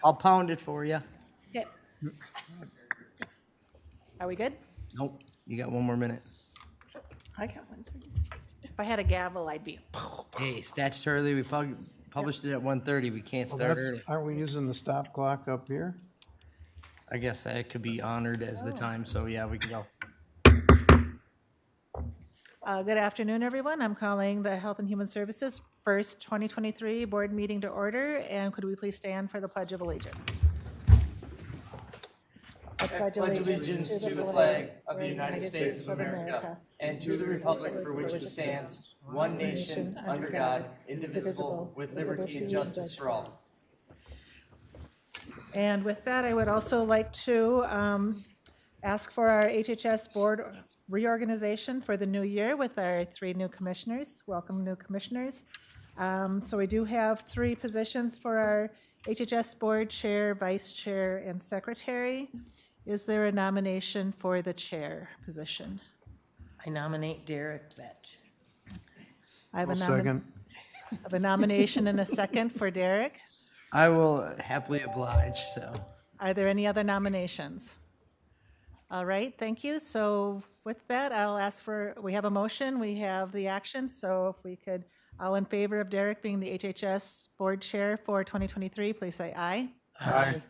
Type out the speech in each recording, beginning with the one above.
I'll pound it for you. Okay. Are we good? Nope, you got one more minute. I got one. If I had a gavel, I'd be. Hey, statutorily, we published it at 1:30. We can't start early. Aren't we using the stop clock up here? I guess that could be honored as the time, so yeah, we can go. Good afternoon, everyone. I'm calling the Health and Human Services first 2023 board meeting to order, and could we please stand for the Pledge of Allegiance? I pledge allegiance to the flag of the United States of America and to the republic for which it stands, one nation, under God, indivisible, with liberty and justice for all. And with that, I would also like to ask for our HHS board reorganization for the new year with our 3 new commissioners. Welcome, new commissioners. So we do have 3 positions for our HHS board chair, vice chair, and secretary. Is there a nomination for the chair position? I nominate Derek Vetch. I have Second. I have a nomination and a second for Derek. I will happily oblige, so. Are there any other nominations? All right, thank you. So with that, I'll ask for, we have a motion, we have the action, so if we could, all in favor of Derek being the HHS board chair for 2023, please say aye. Aye.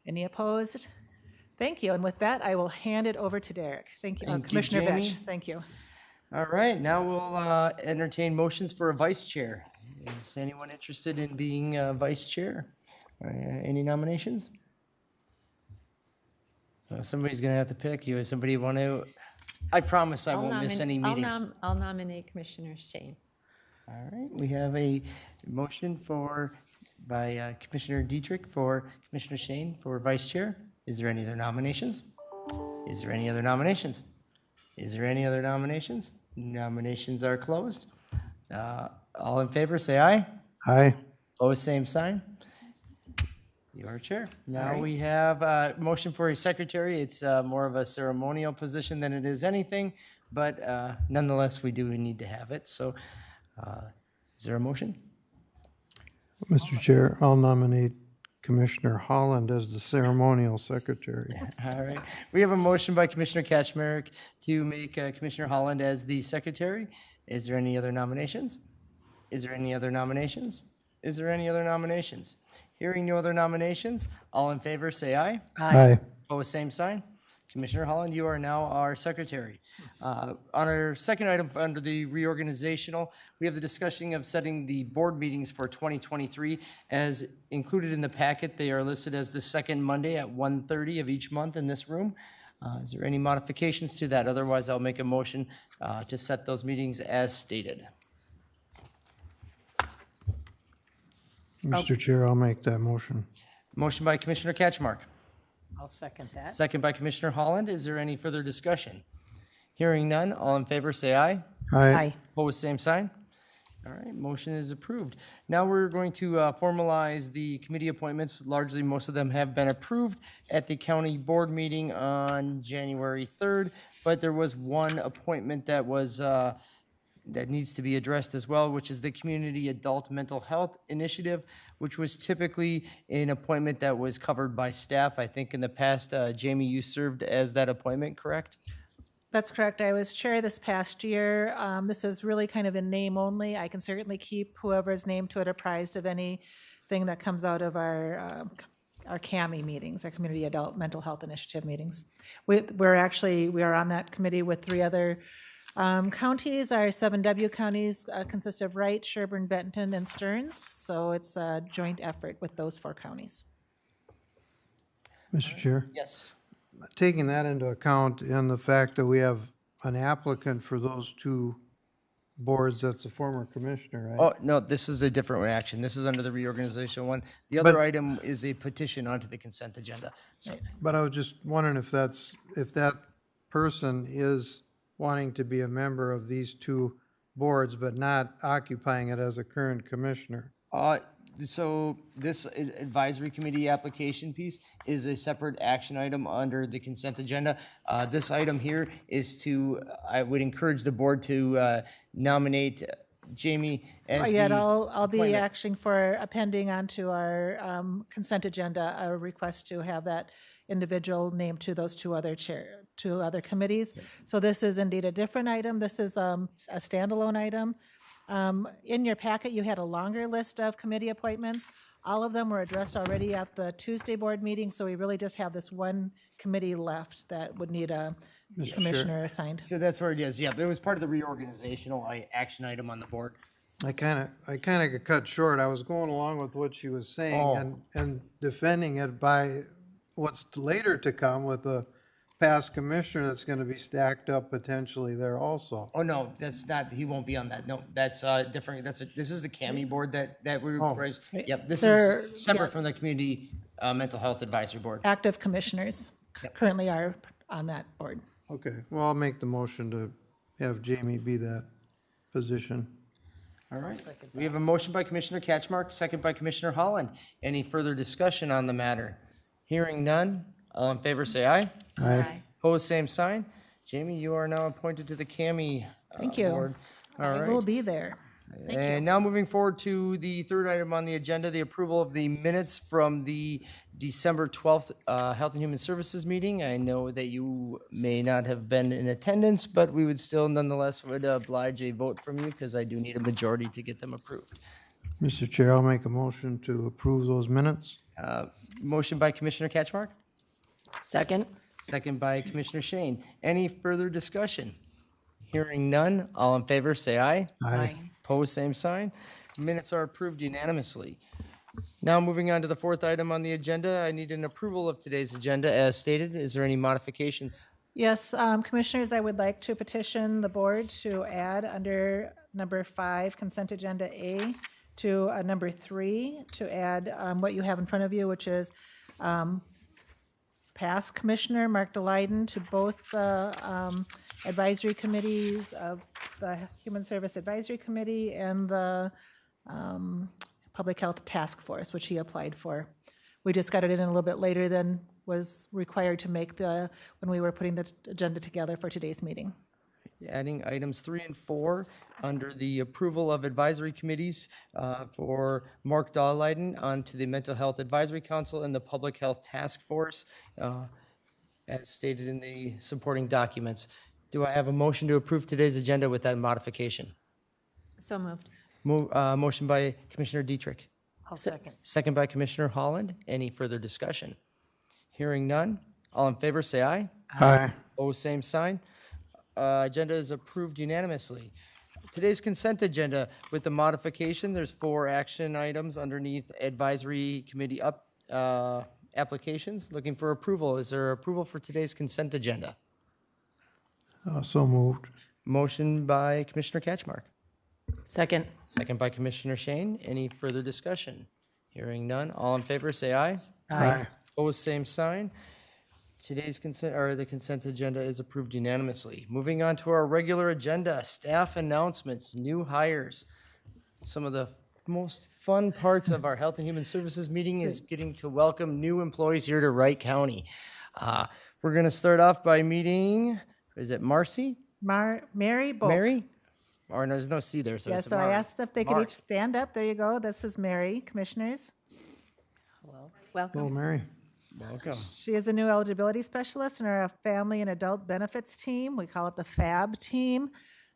Any opposed? Thank you, and with that, I will hand it over to Derek. Thank you, Thank you, Commissioner Jamie. Vetch. Thank you. All right, now we'll entertain motions for a vice chair. Is anyone interested in being vice chair? Any nominations? Somebody's gonna have to pick. You, somebody want to? I promise I won't miss any meetings. I'll nominate Commissioner Shane. All right, we have a motion by Commissioner Dietrich for Commissioner Shane for vice chair. Is there any other nominations? Is there any other nominations? Is there any other nominations? Nominations are closed. All in favor, say aye. Aye. Opposed, same sign. You are chair. Now we have a motion for a secretary. It's more of a ceremonial position than it is anything, but nonetheless, we do need to have it. So is there a motion? Mr. Chair, I'll nominate Commissioner Holland as the ceremonial secretary. All right. We have a motion by Commissioner Kaczmarek to make Commissioner Holland as the secretary. Is there any other nominations? Is there any other nominations? Is there any other nominations? Hearing no other nominations, all in favor say aye. Aye. Opposed, same sign. Commissioner Holland, you are now our secretary. On our second item under the reorganizational, we have the discussion of setting the board meetings for 2023. As included in the packet, they are listed as the second Monday at 1:30 of each month in this room. Is there any modifications to that? Otherwise, I'll make a motion to set those meetings as stated. Mr. Chair, I'll make that motion. Motion by Commissioner Kaczmarek. I'll second that. Second by Commissioner Holland. Is there any further discussion? Hearing none, all in favor say aye. Aye. Opposed, same sign. All right, motion is approved. Now we're going to formalize the committee appointments. Largely, most of them have been approved at the county board meeting on January 3rd, but there was one appointment that was that needs to be addressed as well, which is the Community Adult Mental Health Initiative, which was typically an appointment that was covered by staff. I think in the past, Jamie, you served as that appointment, correct? That's correct. I was chair this past year. This is really kind of in name only. I can certainly keep whoever is named to it apprised of anything that comes out of our CAMI meetings, our Community Adult Mental Health Initiative meetings. We are on that committee with 3 other counties. Our 7W counties consist of Wright, Sherburne, Benton, and Stearns. So it's a joint effort with those 4 counties. Mr. Chair, Yes. taking that into account and the fact that we have an applicant for those 2 boards that's a former commissioner, right? Oh, no, this is a different action. This is under the reorganization one. The other But- item is a petition onto the consent agenda. So, But I was just wondering if that person is wanting to be a member of these 2 boards, but not occupying it as a current commissioner. so this advisory committee application piece is a separate action item under the consent agenda. This item here is I would encourage the board to nominate Jamie as Yet the I'll be appointment. acting for appending onto our consent agenda, a request to have that individual named to those two other committees. So this is indeed a different item. This is a standalone item. In your packet, you had a longer list of committee appointments. All of them were addressed already at the Tuesday board meeting, so we really just have this one committee left that would need a commissioner assigned. So that's where it is. Yeah, it was part of the reorganizational action item on the board. I kind of got cut short. I was going along with what she was saying Oh. and defending it by what's later to come with a past commissioner that's going to be stacked up potentially there also. Oh, no, that's not, he won't be on that. No, that's different. This is the CAMI board that we Oh. raised. Yep, this They're- is separate from the Community Mental Health Advisory Board. Active commissioners currently are on that board. Okay, well, I'll make the motion to have Jamie be that position. All right. We have a motion by Commissioner Catchmark, second by Commissioner Holland. Any further discussion on the matter? Hearing none. All in favor, say aye. Aye. Opposed, same sign. Jamie, you are now appointed to the CAMI Thank you. board. All I right. will be there. And now moving forward to the third item on the agenda, the approval of the minutes from the December 12th Health and Human Services meeting. I know that you may not have been in attendance, but we would still nonetheless would oblige a vote from you because I do need a majority to get them approved. Mr. Chair, I'll make a motion to approve those minutes. Motion by Commissioner Catchmark, Second? second by Commissioner Shane. Any further discussion? Hearing none, all in favor, say aye. Aye. Opposed, same sign. Minutes are approved unanimously. Now moving on to the fourth item on the agenda, I need an approval of today's agenda as stated. Is there any modifications? Yes, Commissioners, I would like to petition the board to add under number 5, consent agenda A, to number 3, to add what you have in front of you, which is past Commissioner Mark Delyden to both the advisory committees of the Human Service Advisory Committee and the Public Health Task Force, which he applied for. We just got it in a little bit later than was required to make when we were putting the agenda together for today's meeting. Adding items 3 and 4 under the approval of advisory committees for Mark Dawleyden onto the Mental Health Advisory Council and the Public Health Task Force, as stated in the supporting documents. Do I have a motion to approve today's agenda with that modification? So moved. Motion by Commissioner Dietrich, I'll second. second by Commissioner Holland. Any further discussion? Hearing none. All in favor, say aye. Aye. Opposed, same sign. Agenda is approved unanimously. Today's consent agenda with the modification, there's 4 action items underneath advisory committee applications. Looking for approval. Is there approval for today's consent agenda? So moved. Motion by Commissioner Catchmark, Second? second by Commissioner Shane. Any further discussion? Hearing none. All in favor, say aye. Aye. Opposed, same sign. Today's the consent agenda is approved unanimously. Moving on to our regular agenda, staff announcements, new hires. Some of the most fun parts of our Health and Human Services meeting is getting to welcome new employees here to Wright County. We're going to start off by meeting, is it Marcy? Mary Boak. Mary? Or no, there's no C there, so Yeah, it's so I Mari. asked if they could Mark. each stand up. There you go. This is Mary, Commissioners. Welcome. Hello, Mary. Welcome. She is a new eligibility specialist in our Family and Adult Benefits team. We call it the FAB team.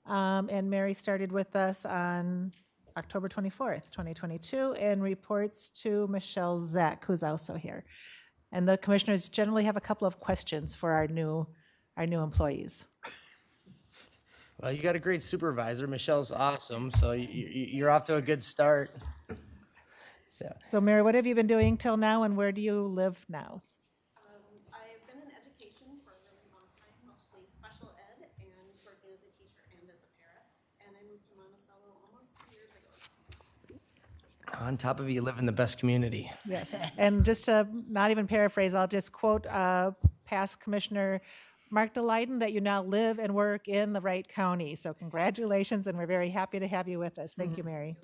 And Mary started with us on October 24th, 2022, and reports to Michelle Zach, who's also here. And the commissioners generally have a couple of questions for our new employees. Well, you got a great supervisor. Michelle's awesome, so you're off to a good start. So Mary, what have you been doing till now, and where do you live now? I've been in education for a really long time, mostly special ed, and working as a teacher and as a para. And I moved to Monticello almost 2 years ago. On top of it, you live in the best community. Yes, and just to not even paraphrase, I'll just quote past Commissioner Mark Delyden that you now live and work in the Wright County. So congratulations, and we're very happy to have you with us. Thank you, Mary.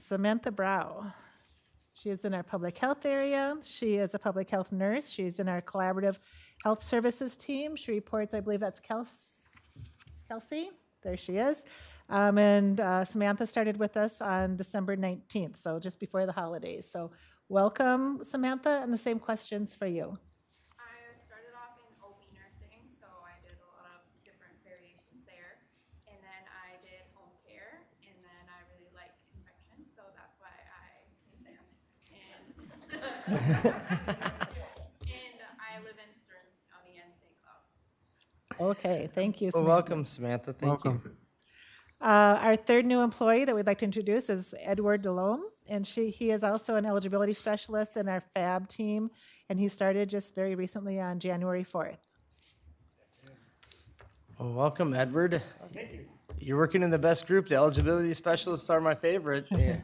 Samantha Brow. She is in our public health area. She is a public health nurse. She's in our collaborative health services team. She reports, I believe that's Kelsey there she is. And Samantha started with us on December 19th, so just before the holidays. So welcome, Samantha, and the same questions for you. I started off in OB nursing, so I did a lot of different variations there. And then I did home care, and then I really like infection, so that's why I came there. And I live in Stearns County and St. Cloud. Okay, thank you, Well, Samantha. welcome, Samantha. Thank you. Welcome. Our third new employee that we'd like to introduce is Edward Delome, and he is also an eligibility specialist in our FAB team, and he started just very recently on January 4th. Well, welcome, Edward. You're working in the best group. The eligibility specialists are my favorite. Yeah.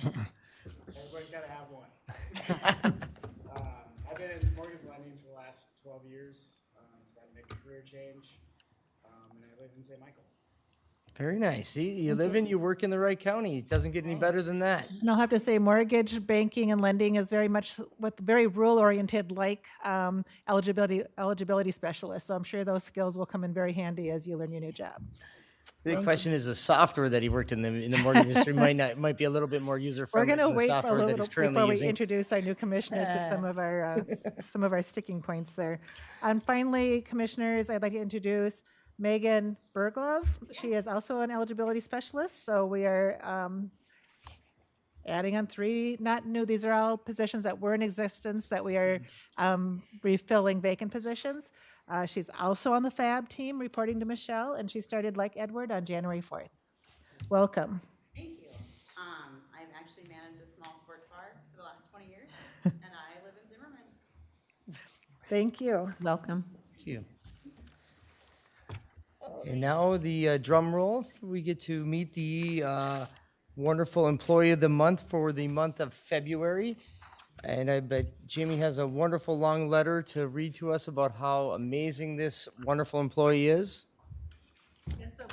Everybody's got to have one. I've been in mortgage lending for the last 12 years, so I had to make a career change, and I live in St. Michael. Very nice. See, you live in, you work in the Wright County. It doesn't get any better than that. And I'll have to say mortgage banking and lending is very much with very rule-oriented like eligibility specialists. So I'm sure those skills will come in very handy as you learn your new job. The question is the software that he worked in the mortgage industry might be a little bit more user We're friendly going to than the wait for a software that little he's currently before we using. introduce our new commissioners to some of our sticking points there. And finally, commissioners, I'd like to introduce Megan Berglove. She is also an eligibility specialist. So we are adding on 3, not new, these are all positions that were in existence that we are refilling vacant positions. She's also on the FAB team reporting to Michelle, and she started like Edward on January 4th. Welcome. Thank you. I've actually managed a small sports bar for the last 20 years, and I live in Zimmerman. Thank you. Welcome. Thank you. And now the drum roll. We get to meet the wonderful employee of the month for the month of February. And I bet Jamie has a wonderful long letter to read to us about how amazing this wonderful employee is. Yes, so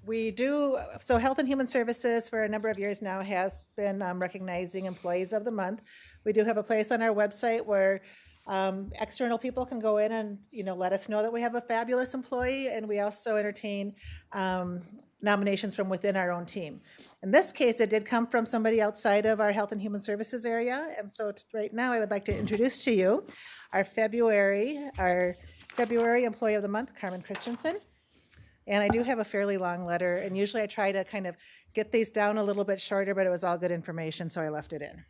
we do, so Health and Human Services for a number of years now has been recognizing employees of the month. We do have a place on our website where external people can go in and, let us know that we have a fabulous employee, and we also entertain nominations from within our own team. In this case, it did come from somebody outside of our Health and Human Services area, and so right now I would like to introduce to you our February Employee of the Month, Carmen Christensen. And I do have a fairly long letter, and usually I try to kind of get these down a little bit shorter, but it was all good information, so I left it in.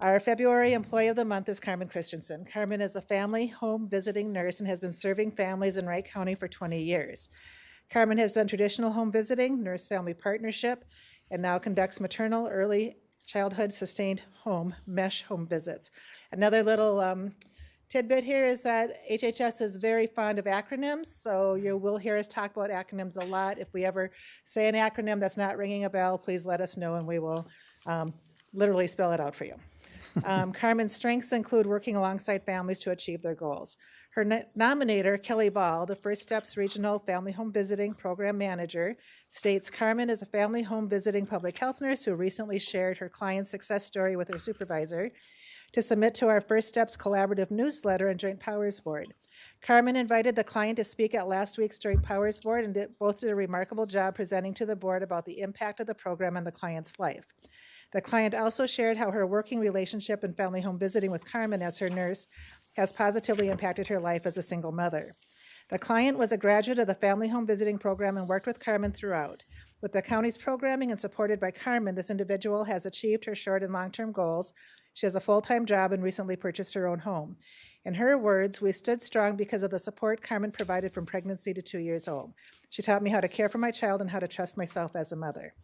Our February Employee of the Month is Carmen Christensen. Carmen is a family home visiting nurse and has been serving families in Wright County for 20 years. Carmen has done traditional home visiting, nurse-family partnership, and now conducts maternal, early childhood, sustained home, mesh home visits. Another little tidbit here is that HHS is very fond of acronyms, so you will hear us talk about acronyms a lot. If we ever say an acronym that's not ringing a bell, please let us know and we will literally spell it out for you. Carmen's strengths include working alongside families to achieve their goals. Her nominator, Kelly Ball, the First Steps Regional Family Home Visiting Program Manager, states Carmen is a family home visiting public health nurse who recently shared her client's success story with her supervisor to submit to our First Steps Collaborative Newsletter and Joint Powers Board. Carmen invited the client to speak at last week's Joint Powers Board and both did a remarkable job presenting to the board about the impact of the program on the client's life. The client also shared how her working relationship and family home visiting with Carmen as her nurse has positively impacted her life as a single mother. The client was a graduate of the Family Home Visiting Program and worked with Carmen throughout. With the county's programming and supported by Carmen, this individual has achieved her short and long-term goals. She has a full-time job and recently purchased her own home. In her words, we stood strong because of the support Carmen provided from pregnancy to 2 years old. She taught me how to care for my child and how to trust myself as a mother.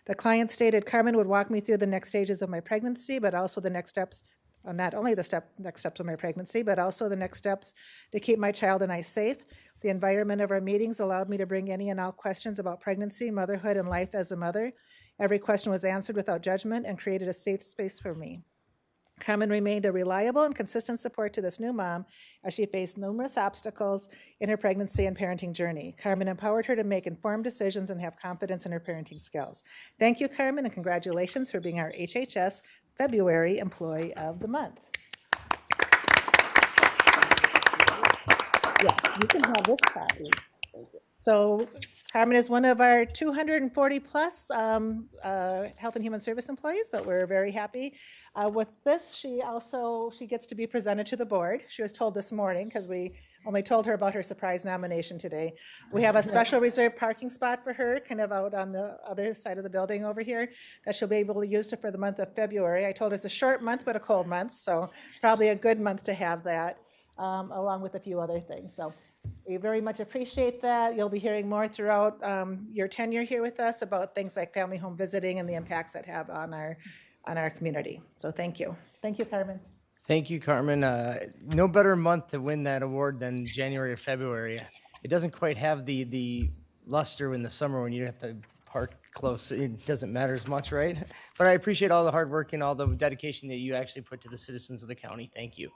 The client stated Carmen would walk me through the next stages of my pregnancy, but also the next steps, not only the next steps of my pregnancy, but also the next steps to keep my child and I safe. The environment of our meetings allowed me to bring any and all questions about pregnancy, motherhood, and life as a mother. Every question was answered without judgment and created a safe space for me. Carmen remained a reliable and consistent support to this new mom as she faced numerous obstacles in her pregnancy and parenting journey. Carmen empowered her to make informed decisions and have confidence in her parenting skills. Thank you, Carmen, and congratulations for being our HHS February Employee of the Month. Yes, you can have this copy. So Carmen is one of our 240-plus Health and Human Service employees, but we're very happy. With this, she gets to be presented to the board. She was told this morning, because we only told her about her surprise nomination today. We have a special reserved parking spot for her, kind of out on the other side of the building over here, that she'll be able to use for the month of February. I told her it's a short month, but a cold month, so probably a good month to have that, along with a few other things. So we very much appreciate that. You'll be hearing more throughout your tenure here with us about things like family home visiting and the impacts that have on our community. So thank you. Thank you, Carmen. Thank you, Carmen. No better month to win that award than January or February. It doesn't quite have the luster in the summer when you have to park close. It doesn't matter as much, right? But I appreciate all the hard work and all the dedication that you actually put to the citizens of the county. Thank you.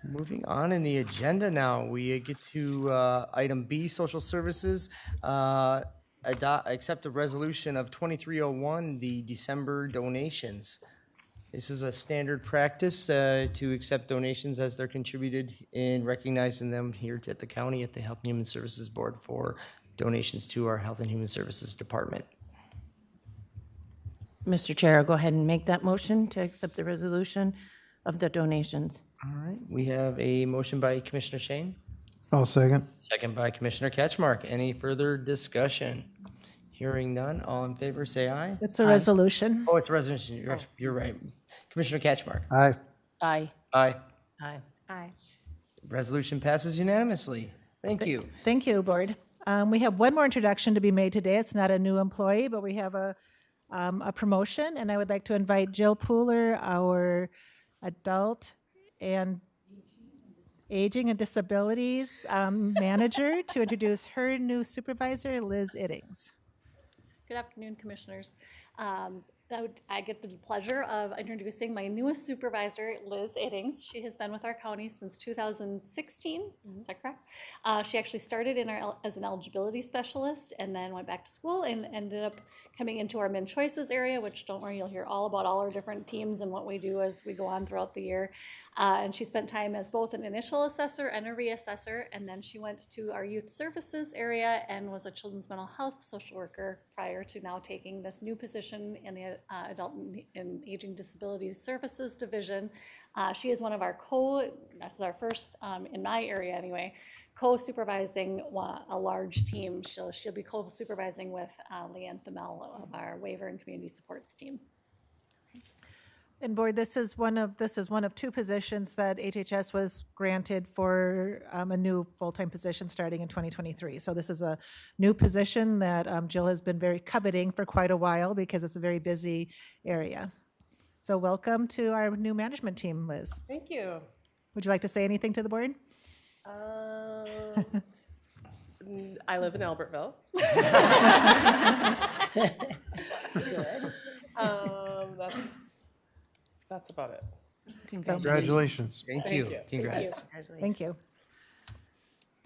Moving on in the agenda now, we get to item B, social services. Accept a resolution of 2301, the December donations. This is a standard practice to accept donations as they're contributed in recognizing them here at the county at the Health and Human Services Board for donations to our Health and Human Services Department. Mr. Chair, I'll go ahead and make that motion to accept the resolution of the donations. All right, we have a motion by Commissioner Shane. I'll second. Second by Commissioner Ketchmark. Any further discussion? Hearing none, all in favor, say aye. It's a resolution. Oh, it's a resolution. You're right. Commissioner Ketchmark. Aye. Aye. Aye. Aye. Aye. Resolution passes unanimously. Thank you. Thank you, board. We have one more introduction to be made today. It's not a new employee, but we have a promotion, and I would like to invite Jill Pooler, our adult and aging and disabilities manager, to introduce her new supervisor, Liz Iddings. Good afternoon, commissioners. I get the pleasure of introducing my newest supervisor, Liz Iddings. She has been with our county since 2016. Is that correct? She actually started as an eligibility specialist and then went back to school and ended up coming into our Min Choices area, which, don't worry, you'll hear all about all our different teams and what we do as we go on throughout the year. And she spent time as both an initial assessor and a reassessor, and then she went to our youth services area and was a children's mental health social worker prior to now taking this new position in the Adult and Aging Disabilities Services Division. She is one of our this is our first, in my area anyway, co-supervising a large team. She'll be co-supervising with Leanne Thamel of our waiver and community supports team. And board, this is one of two positions that HHS was granted for a new full-time position starting in 2023. So this is a new position that Jill has been very coveting for quite a while because it's a very busy area. So welcome to our new management team, Liz. Thank you. Would you like to say anything to the board? I live in Albertville. Good. That's about it. Congratulations. Thank you. Congrats. Thank you.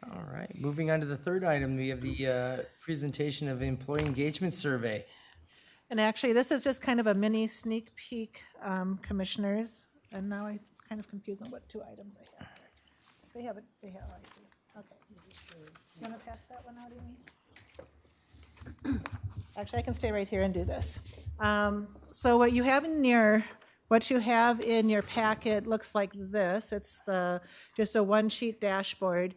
All right, moving on to the third item, we have the presentation of employee engagement survey. And actually, this is just kind of a mini sneak peek, commissioners. And now I'm kind of confused on what two items I have. They have, I see. Okay. You want to pass that one out, Amy? Actually, I can stay right here and do this. So what you have in your packet looks like this. It's just a one-sheet dashboard.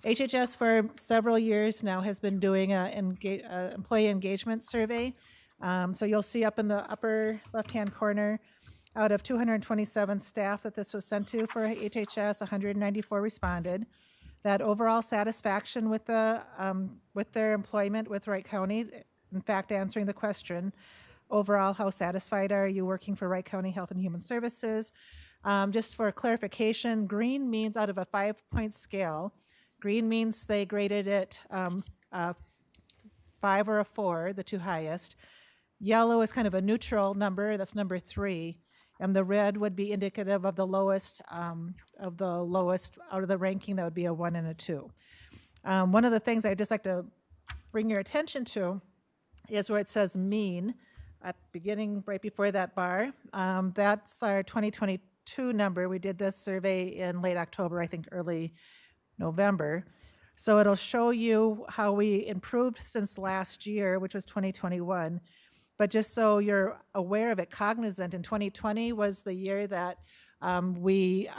HHS for several years now has been doing an employee engagement survey. So you'll see up in the upper left-hand corner, out of 227 staff that this was sent to for HHS, 194 responded. That overall satisfaction with their employment with Wright County, in fact, answering the question, overall, how satisfied are you working for Wright County Health and Human Services? Just for clarification, green means out of a 5-point scale. Green means they graded it 5 or a 4, the two highest. Yellow is kind of a neutral number, that's number 3. And the red would be indicative of the lowest out of the ranking, that would be a 1 and a 2. One of the things I'd just like to bring your attention to is where it says mean. At beginning, right before that bar, that's our 2022 number. We did this survey in late October, I think early November. So it'll show you how we improved since last year, which was 2021. But just so you're aware of it, cognizant, in 2020 was the year that we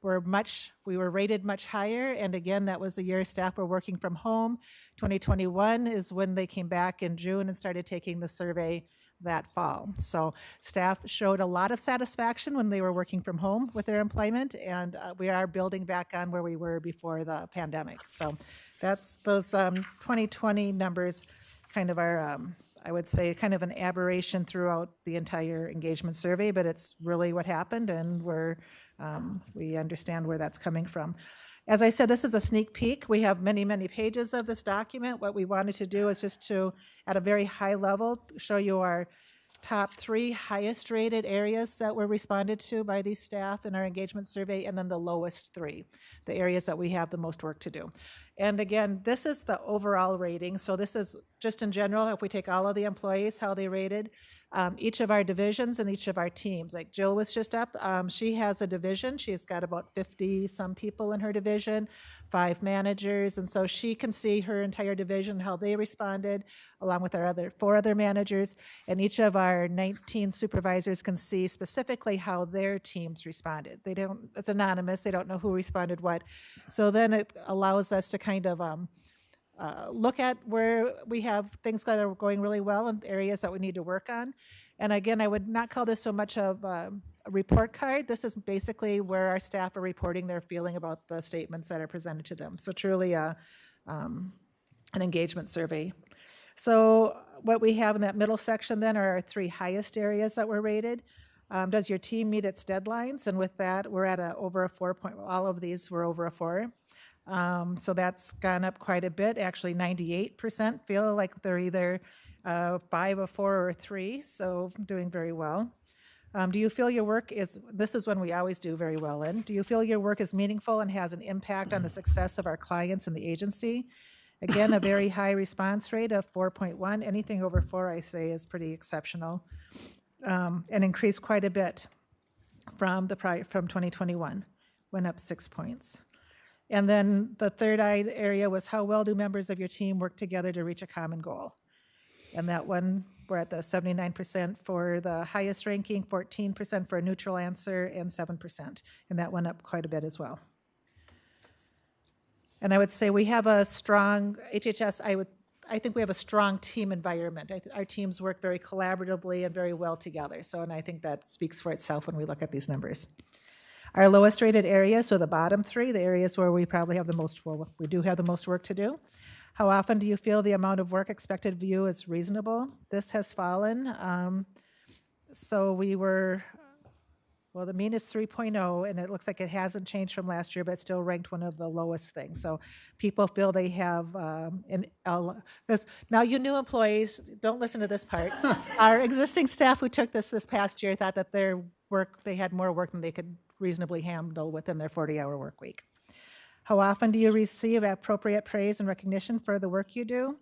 were rated much higher, and again, that was the year staff were working from home. 2021 is when they came back in June and started taking the survey that fall. So staff showed a lot of satisfaction when they were working from home with their employment, and we are building back on where we were before the pandemic. So that's those 2020 numbers kind of are, I would say, kind of an aberration throughout the entire engagement survey, but it's really what happened, and we understand where that's coming from. As I said, this is a sneak peek. We have many, many pages of this document. What we wanted to do is just to, at a very high level, show you our top 3 highest rated areas that were responded to by these staff in our engagement survey, and then the lowest 3, the areas that we have the most work to do. And again, this is the overall rating. So this is just in general, if we take all of the employees, how they rated, each of our divisions and each of our teams. Like Jill was just up, she has a division. She's got about 50 some people in her division, 5 managers. And so she can see her entire division, how they responded, along with our 4 other managers. And each of our 19 supervisors can see specifically how their teams responded. It's anonymous. They don't know who responded what. So then it allows us to kind of look at where we have things that are going really well and areas that we need to work on. And again, I would not call this so much of a report card. This is basically where our staff are reporting their feeling about the statements that are presented to them. So truly an engagement survey. So what we have in that middle section then are our 3 highest areas that were rated. Does your team meet its deadlines? And with that, we're at over a 4 point, all of these were over a 4. So that's gone up quite a bit. Actually, 98% feel like they're either 5, a 4, or a 3, so doing very well. Do you feel your work this is when we always do very well in, do you feel your work is meaningful and has an impact on the success of our clients and the agency? Again, a very high response rate of 4.1. Anything over 4, I say, is pretty exceptional, and increased quite a bit from 2021, went up 6 points. And then the third area was how well do members of your team work together to reach a common goal? And that one, we're at the 79% for the highest ranking, 14% for a neutral answer, and 7%. And that went up quite a bit as well. And I would say we have a strong, HHS, I think we have a strong team environment. Our teams work very collaboratively and very well together. So, and I think that speaks for itself when we look at these numbers. Our lowest rated areas, so the bottom 3, the areas where we probably have the most, well, we do have the most work to do. How often do you feel the amount of work expected of you is reasonable? This has fallen. So we were, well, the mean is 3.0, and it looks like it hasn't changed from last year, but still ranked one of the lowest things. So people feel they have, now you new employees, don't listen to this part. Our existing staff who took this past year thought that they had more work than they could reasonably handle within their 40-hour work week. How often do you receive appropriate praise and recognition for the work you do?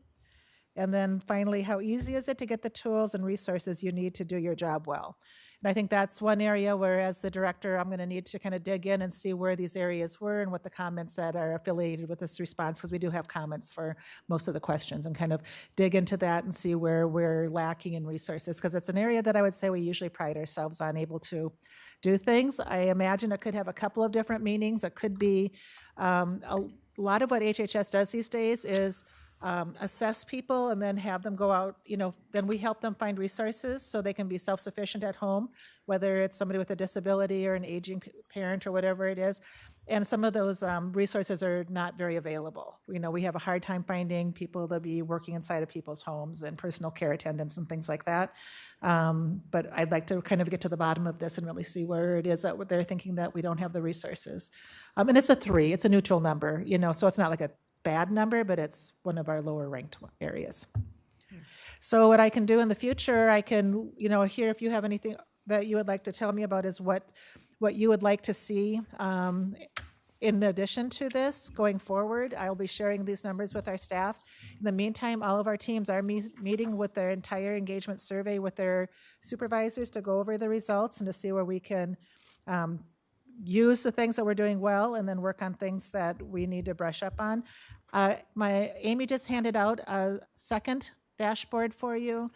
And then finally, how easy is it to get the tools and resources you need to do your job well? And I think that's one area where, as the director, I'm going to need to kind of dig in and see where these areas were and what the comments that are affiliated with this response, because we do have comments for most of the questions, and kind of dig into that and see where we're lacking in resources, because it's an area that I would say we usually pride ourselves on able to do things. I imagine it could have a couple of different meanings. It could be a lot of what HHS does these days is assess people and then have them go out, then we help them find resources so they can be self-sufficient at home, whether it's somebody with a disability or an aging parent or whatever it is. And some of those resources are not very available. We have a hard time finding people to be working inside of people's homes and personal care attendants and things like that. But I'd like to kind of get to the bottom of this and really see where it is that they're thinking that we don't have the resources. And it's a 3, it's a neutral number, so it's not like a bad number, but it's one of our lower ranked areas. So what I can do in the future, I can, hear if you have anything that you would like to tell me about is what you would like to see in addition to this going forward. I'll be sharing these numbers with our staff. In the meantime, all of our teams are meeting with their entire engagement survey with their supervisors to go over the results and to see where we can use the things that we're doing well and then work on things that we need to brush up on. Amy just handed out a second dashboard for you.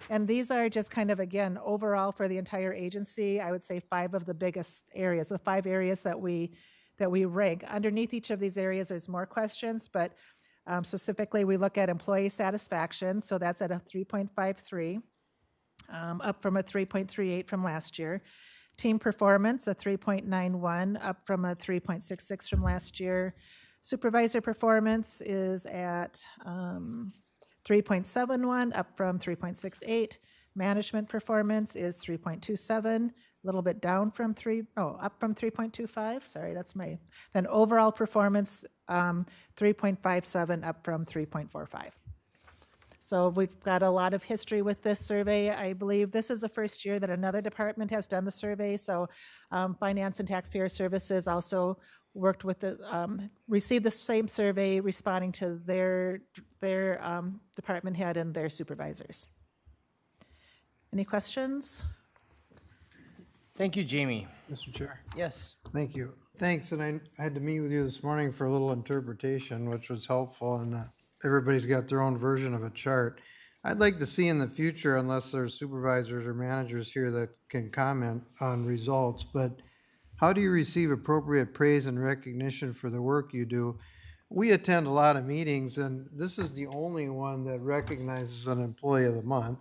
And these are just kind of, again, overall for the entire agency, I would say 5 of the biggest areas, the 5 areas that we rank. Underneath each of these areas, there's more questions, but specifically, we look at employee satisfaction, so that's at a 3.53, up from a 3.38 from last year. Team performance, a 3.91, up from a 3.66 from last year. Supervisor performance is at 3.71, up from 3.68. Management performance is 3.27, a little bit down from up from 3.25. Sorry, that's my. Then overall performance, 3.57, up from 3.45. So we've got a lot of history with this survey. I believe this is the first year that another department has done the survey. So Finance and Taxpayer Services also worked with received the same survey, responding to their department head and their supervisors. Any questions? Thank you, Jamie. Mr. Chair. Yes. Thank you. Thanks, and I had to meet with you this morning for a little interpretation, which was helpful, and everybody's got their own version of a chart. I'd like to see in the future, unless there's supervisors or managers here that can comment on results, but how do you receive appropriate praise and recognition for the work you do? We attend a lot of meetings, and this is the only one that recognizes an employee of the month.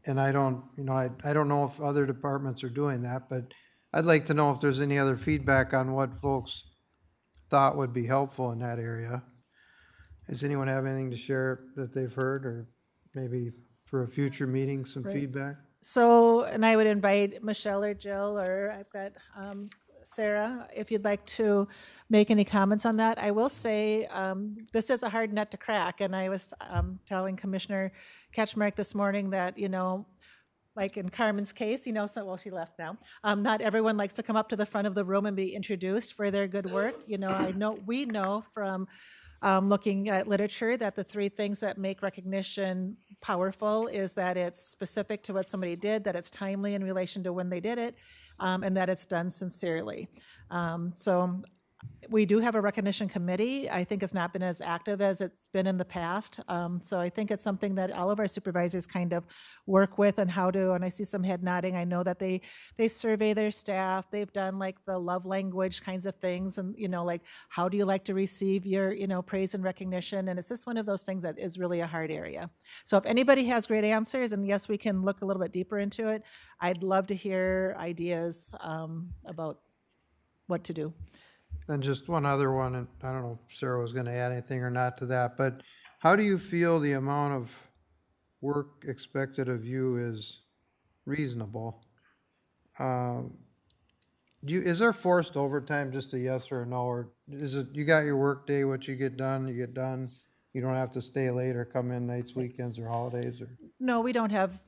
And I don't know if other departments are doing that, but I'd like to know if there's any other feedback on what folks thought would be helpful in that area. Does anyone have anything to share that they've heard, or maybe for a future meeting, some feedback? So, and I would invite Michelle or Jill, or I've got Sarah, if you'd like to make any comments on that. I will say this is a hard nut to crack, and I was telling Commissioner Ketchmark this morning that, like in Carmen's case, well, she left now. Not everyone likes to come up to the front of the room and be introduced for their good work. We know from looking at literature that the 3 things that make recognition powerful is that it's specific to what somebody did, that it's timely in relation to when they did it, and that it's done sincerely. So we do have a recognition committee. I think it's not been as active as it's been in the past. So I think it's something that all of our supervisors kind of work with and how to, and I see some head nodding. I know that they survey their staff. They've done like the love language kinds of things, and, like, how do you like to receive your, praise and recognition? And it's just one of those things that is really a hard area. So if anybody has great answers, and yes, we can look a little bit deeper into it, I'd love to hear ideas about what to do. And just one other one, and I don't know if Sarah was going to add anything or not to that, but how do you feel the amount of work expected of you is reasonable? Is there forced overtime, just a yes or a no, or is it you got your work day, what you get done, you get done? You don't have to stay late or come in nights, weekends, or holidays? Or No, we don't have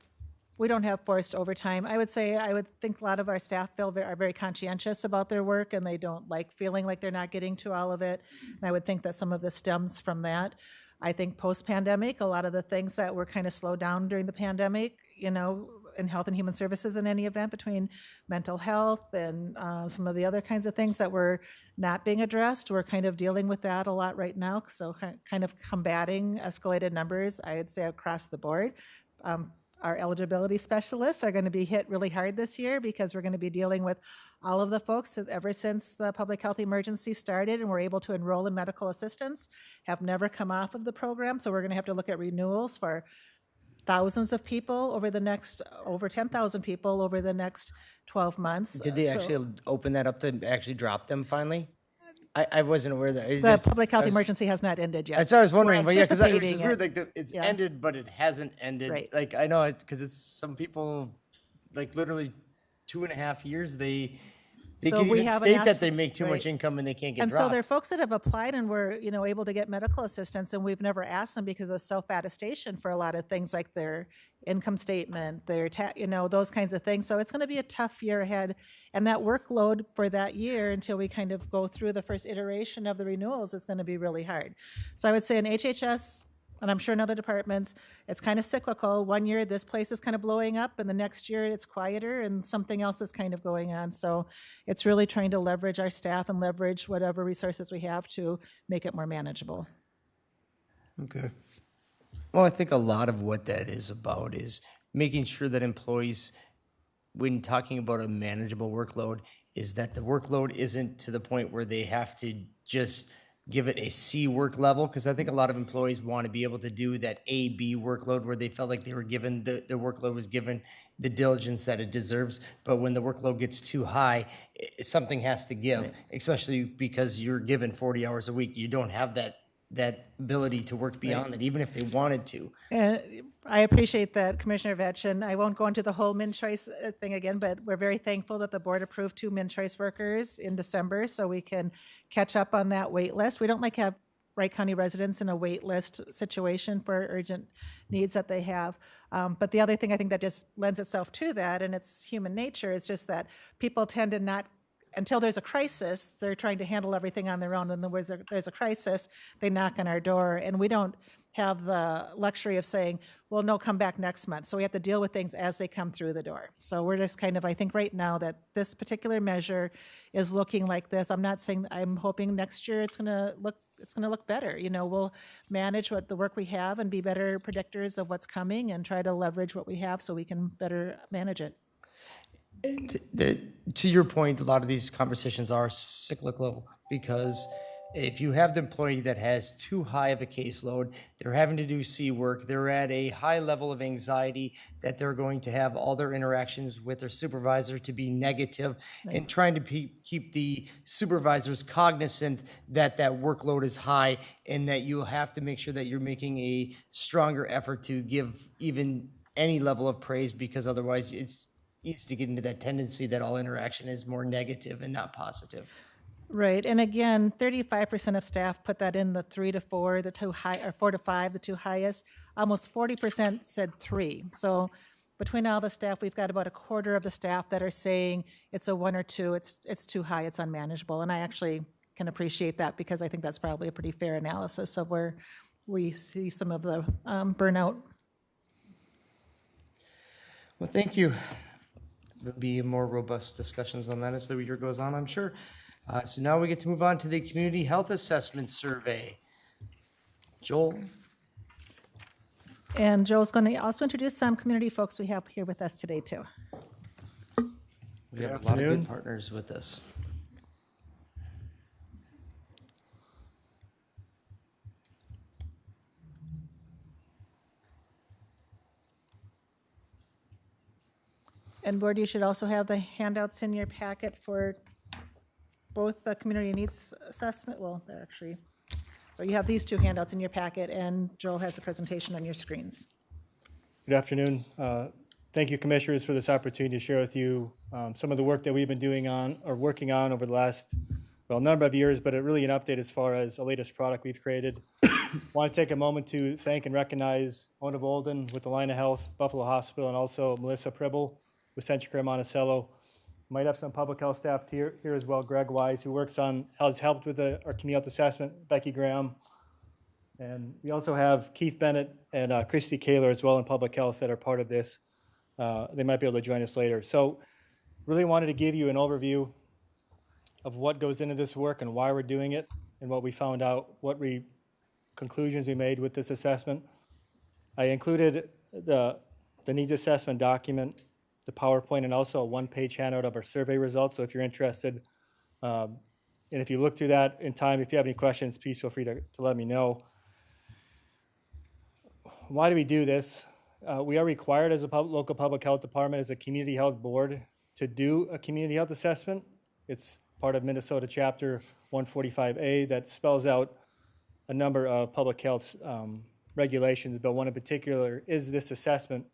forced overtime. I would think a lot of our staff are very conscientious about their work, and they don't like feeling like they're not getting to all of it. And I would think that some of this stems from that. I think post-pandemic, a lot of the things that were kind of slowed down during the pandemic, in Health and Human Services in any event, between mental health and some of the other kinds of things that were not being addressed, we're kind of dealing with that a lot right now. So kind of combating escalated numbers, I would say, across the board. Our eligibility specialists are going to be hit really hard this year because we're going to be dealing with all of the folks that ever since the public health emergency started and were able to enroll in medical assistance have never come off of the program. So we're going to have to look at renewals for thousands of people over 10,000 people over the next 12 months. Did they actually open that up to actually drop them finally? I wasn't aware that. The public health emergency has not ended yet. That's what I was wondering, but yeah, because it's anticipating weird, like it's ended, but it hasn't ended. Right. Like I know it's because it's some people, like literally 2.5 years, they So can we even haven't state asked- that they make too right. much income and they can't get And so dropped. there are folks that have applied and were, able to get medical assistance, and we've never asked them because of self-attestation for a lot of things like their income statement, their those kinds of things. So it's going to be a tough year ahead, and that workload for that year until we kind of go through the first iteration of the renewals is going to be really hard. So I would say in HHS, and I'm sure in other departments, it's kind of cyclical. One year, this place is kind of blowing up, and the next year, it's quieter, and something else is kind of going on. So it's really trying to leverage our staff and leverage whatever resources we have to make it more manageable. Okay. Well, I think a lot of what that is about is making sure that employees, when talking about a manageable workload, is that the workload isn't to the point where they have to just give it a C work level, because I think a lot of employees want to be able to do that A, B workload where they felt like they were given, the workload was given the diligence that it deserves. But when the workload gets too high, something has to give, especially because you're given 40 hours a week. You don't have that ability to work beyond that, even if they wanted to. And I appreciate that, Commissioner Vetch, and I won't go into the whole min-choice thing again, but we're very thankful that the board approved 2 min-choice workers in December, so we can catch up on that wait list. We don't like have Wright County residents in a wait list situation for urgent needs that they have. But the other thing I think that just lends itself to that, and it's human nature, is just that people tend to not, until there's a crisis, they're trying to handle everything on their own. And when there's a crisis, they knock on our door, and we don't have the luxury of saying, well, no, come back next month. So we have to deal with things as they come through the door. So we're just kind of, I think right now that this particular measure is looking like this. I'm not saying, I'm hoping next year it's going to look better. You know, we'll manage what the work we have and be better predictors of what's coming and try to leverage what we have so we can better manage it. And to your point, a lot of these conversations are cyclical, because if you have the employee that has too high of a caseload, they're having to do C work, they're at a high level of anxiety that they're going to have all their interactions with their supervisor to be negative, and trying to keep the supervisors cognizant that that workload is high, and that you have to make sure that you're making a stronger effort to give even any level of praise, because otherwise it's easy to get into that tendency that all interaction is more negative and not positive. Right, and again, 35% of staff put that in the 3 to 4, the 2 high, or 4 to 5, the 2 highest. Almost 40% said 3. So between all the staff, we've got about a quarter of the staff that are saying it's a 1 or 2, it's too high, it's unmanageable. And I actually can appreciate that, because I think that's probably a pretty fair analysis of where we see some of the burnout. Well, thank you. There'll be more robust discussions on that as the year goes on, I'm sure. So now we get to move on to the Community Health Assessment Survey. Joel? And Joel's going to also introduce some community folks we have here with us today, too. We have a lot of good partners with us. And board, you should also have the handouts in your packet for both the community needs assessment, well, they're actually, so you have these 2 handouts in your packet, and Joel has a presentation on your screens. Good afternoon. Thank you, Commissioners, for this opportunity to share with you some of the work that we've been doing on, or working on over the last, well, number of years, but really an update as far as the latest product we've created. I want to take a moment to thank and recognize Mona Bolden with Alina Health, Buffalo Hospital, and also Melissa Pribble with CenturyCare Monticello. Might have some public health staff here as well. Greg Wise, who has helped with our community health assessment. Becky Graham. And we also have Keith Bennett and Christy Kaler as well in public health that are part of this. They might be able to join us later. So really wanted to give you an overview of what goes into this work and why we're doing it, and what we found out, what conclusions we made with this assessment. I included the needs assessment document, the PowerPoint, and also a 1-page handout of our survey results. So if you're interested, and if you look through that in time, if you have any questions, please feel free to let me know. Why do we do this? We are required as a local public health department, as a community health board, to do a community health assessment. It's part of Minnesota Chapter 145A that spells out a number of public health regulations, but one in particular is this assessment.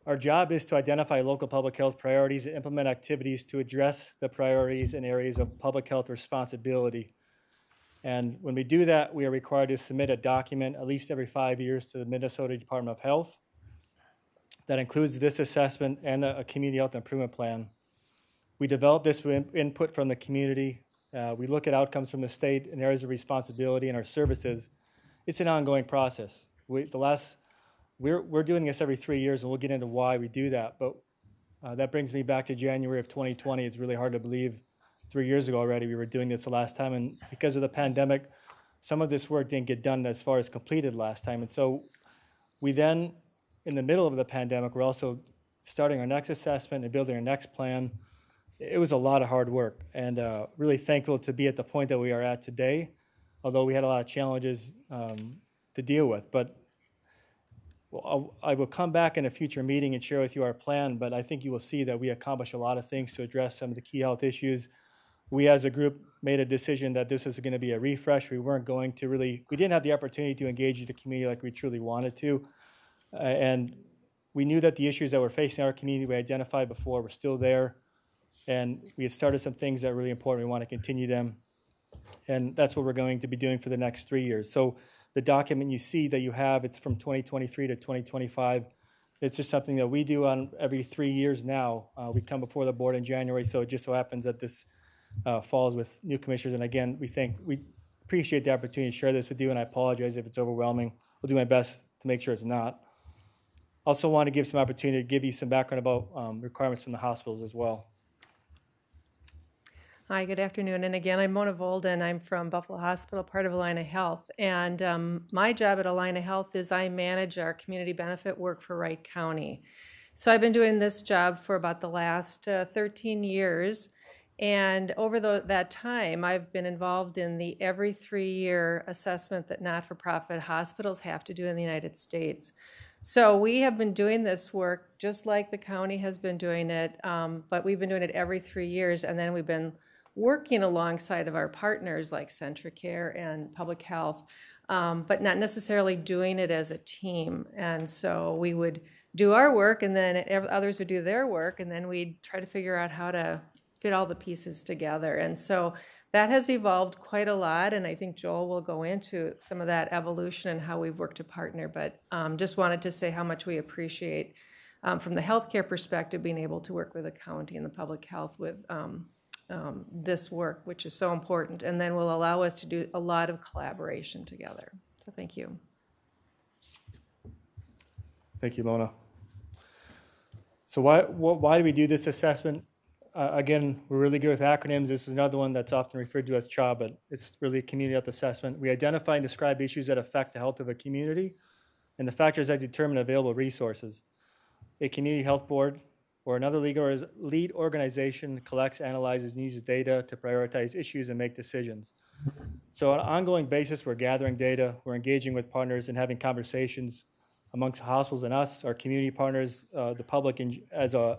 Our job is to identify local public health priorities and implement activities to address the priorities and areas of public health responsibility. And when we do that, we are required to submit a document at least every 5 years to the Minnesota Department of Health that includes this assessment and a community health improvement plan. We develop this with input from the community. We look at outcomes from the state and areas of responsibility and our services. it's an ongoing process. We're doing this every 3 years, and we'll get into why we do that. But that brings me back to January of 2020. It's really hard to believe 3 years ago already we were doing this the last time. And because of the pandemic, some of this work didn't get done as far as completed last time. And so we then, in the middle of the pandemic, we're also starting our next assessment and building our next plan. It was a lot of hard work, and really thankful to be at the point that we are at today, although we had a lot of challenges to deal with. But I will come back in a future meeting and share with you our plan, but I think you will see that we accomplished a lot of things to address some of the key health issues. We as a group made a decision that this was going to be a refresh. We didn't have the opportunity to engage the community like we truly wanted to. And we knew that the issues that were facing our community we identified before were still there. And we had started some things that are really important. We want to continue them. And that's what we're going to be doing for the next 3 years. So the document you see that you have, it's from 2023 to 2025. It's just something that we do on every 3 years now. We come before the board in January, so it just so happens that this falls with new commissioners. And again, we appreciate the opportunity to share this with you, and I apologize if it's overwhelming. We'll do my best to make sure it's not. Also want to give some opportunity to give you some background about requirements from the hospitals as well. Hi, good afternoon. And again, I'm Mona Volden. I'm from Buffalo Hospital, part of Allina Health. And my job at Allina Health is I manage our community benefit work for Wright County. So I've been doing this job for about the last 13 years. And over that time, I've been involved in the every 3-year assessment that not-for-profit hospitals have to do in the United States. So we have been doing this work just like the county has been doing it, but we've been doing it every 3 years, and then we've been working alongside of our partners like Centricare and Public Health, but not necessarily doing it as a team. And so we would do our work, and then others would do their work, and then we'd try to figure out how to fit all the pieces together. And so that has evolved quite a lot, and I think Joel will go into some of that evolution and how we've worked to partner, but just wanted to say how much we appreciate, from the healthcare perspective, being able to work with the county and the public health with this work, which is so important, and then will allow us to do a lot of collaboration together. So thank you. Thank you, Mona. So why do we do this assessment? Again, we're really good with acronyms. This is another one that's often referred to as CHA, but it's really a community health assessment. We identify and describe issues that affect the health of a community and the factors that determine available resources. A community health board or another lead organization collects, analyzes, and uses data to prioritize issues and make decisions. So on an ongoing basis, we're gathering data, we're engaging with partners and having conversations amongst hospitals and us, our community partners, the public as a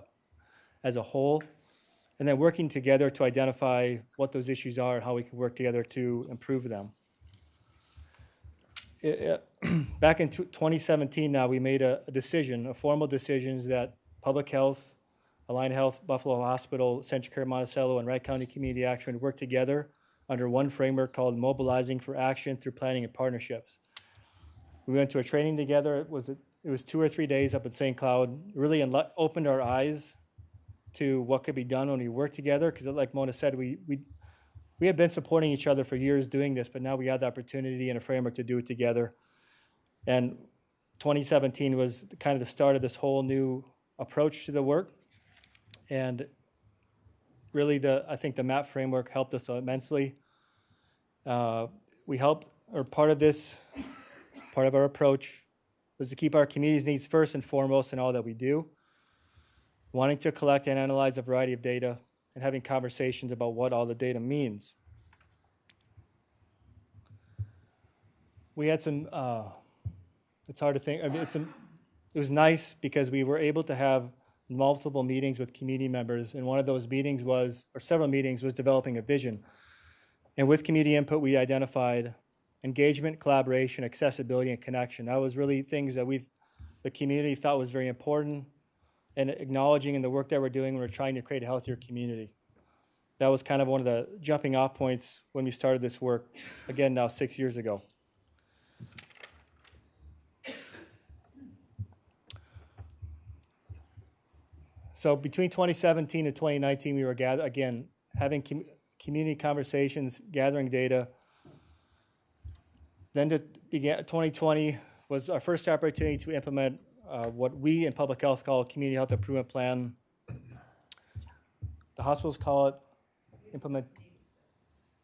whole, and then working together to identify what those issues are and how we can work together to improve them. Back in 2017 now, we made a formal decision that Public Health, Allina Health, Buffalo Hospital, Centricare Monticello, and Wright County Community Action would work together under one framework called Mobilizing for Action through Planning and Partnerships. We went to a training together. It was 2 or 3 days up at St. Cloud. Really opened our eyes to what could be done when we work together, because like Mona said, we have been supporting each other for years doing this, but now we had the opportunity and a framework to do it together. And 2017 was kind of the start of this whole new approach to the work. And really, I think the MAP framework helped us immensely. We helped, or part of our approach was to keep our community's needs first and foremost in all that we do, wanting to collect and analyze a variety of data and having conversations about what all the data means. We had some, it's hard to think, I mean, it was nice because we were able to have multiple meetings with community members, and one of those meetings several meetings was developing a vision. And with community input, we identified engagement, collaboration, accessibility, and connection. That was really things that the community thought was very important, and acknowledging in the work that we're doing when we're trying to create a healthier community. That was kind of one of the jumping off points when we started this work, again, now 6 years ago. So between 2017 and 2019, we were having community conversations, gathering data, Then 2020 was our first opportunity to implement what we in public health call a community health improvement plan. The hospitals call it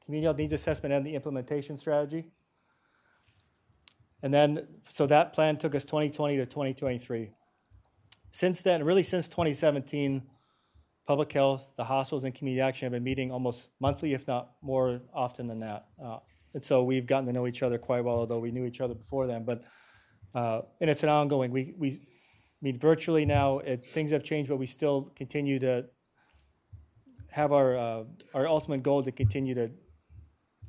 community health needs assessment and the implementation strategy. And then, so that plan took us 2020 to 2023. Since then, really since 2017, public health, the hospitals, and community action have been meeting almost monthly, if not more often than that. And so we've gotten to know each other quite well, although we knew each other before then. But and it's an ongoing. We meet virtually now. Things have changed, but we still continue to have our ultimate goal to continue to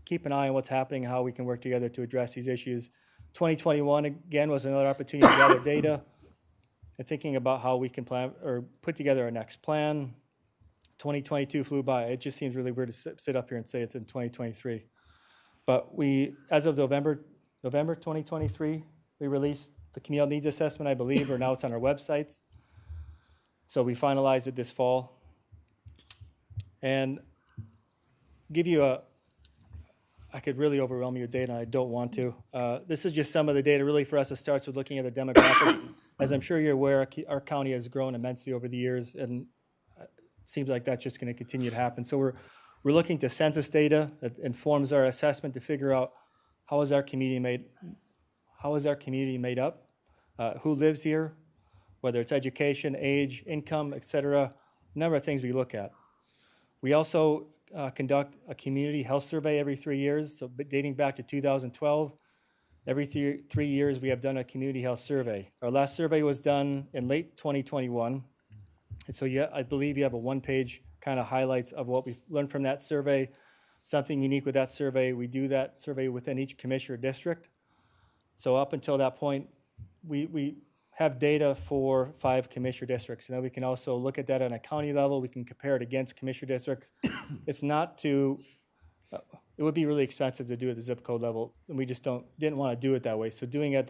keep an eye on what's happening and how we can work together to address these issues. 2021 again was another opportunity to gather data and thinking about how we can plan or put together our next plan. 2022 flew by. It just seems really weird to sit up here and say it's in 2023. But we, as of November 2023, we released the community needs assessment, I believe, or now it's on our websites. So we finalized it this fall. And give you I could really overwhelm you with data, and I don't want to. This is just some of the data. Really, for us, it starts with looking at the demographics. As I'm sure you're aware, our county has grown immensely over the years, and it seems like that's just going to continue to happen. So we're looking to census data that informs our assessment to figure out how is our community made up, who lives here, whether it's education, age, income, et cetera, a number of things we look at. We also conduct a community health survey every 3 years, so dating back to 2012. Every 3 years, we have done a community health survey. Our last survey was done in late 2021. And so I believe you have a one-page kind of highlights of what we've learned from that survey. Something unique with that survey, we do that survey within each commissioner district. So up until that point, we have data for 5 commissioner districts. And then we can also look at that on a county level. We can compare it against commissioner districts. It's not to, it would be really expensive to do it at the zip code level, and we just didn't want to do it that way. So doing it